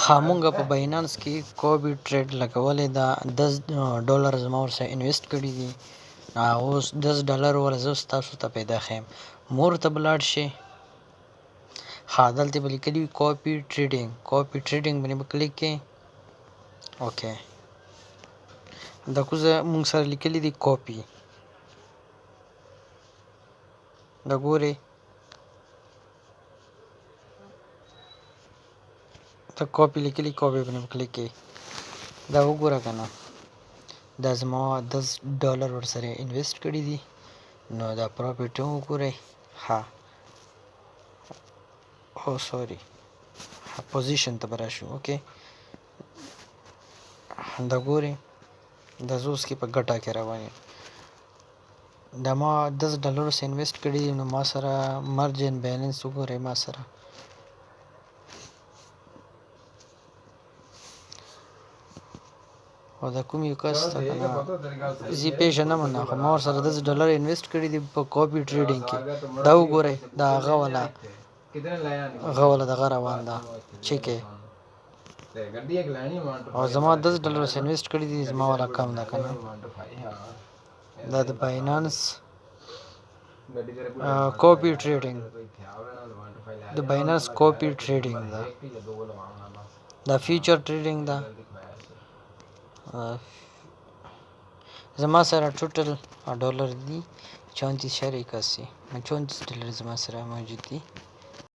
ها مونږ په باینانس کې کوبي ټریډ لګولې ده $10 زما ورسره انویسټ کړي دي اوس $10 ول زه ستاسو ته پیدا خیم مور ته بلاړ شي ها دلته به لیکلي وي کوپي ټریډینګ باندې به کلیک کړئ اوکې دا کوزه مونږ سره لیکلي دي کوپي دا ګورئ ته کاپي لیکلي کاپي باندې کلیک کړئ دا وګوره که نه دا زما $10 ورسره انویسټ کړي دي نو دا پروفیټ هم وګورئ ها او سوري پوزیشن ته به راشو اوکې دا ګورئ دا زه اوس کې په ګټه کې روان یم دا ما $10 انویسټ کړي دي نو ما سره مرجن بیلنس وګورئ ما سره او دا کوم یو کس ته که نه زه یې پېژنم نه خو ما ورسره $10 انویسټ کړي دي په کوپي ټریډینګ کې دا وګورئ دا هغه والا دغه روان ده چیک یې او زما $10 انویسټ کړي دي زما والا کم ده که نه دا د باینانس کوپي ټریډینګ د باینانس کوپي ټریډینګ ده دا فیوچر ټریډینګ ده زما سره ټوټل ډالر دي $34.81 $34 زما سره موجود دي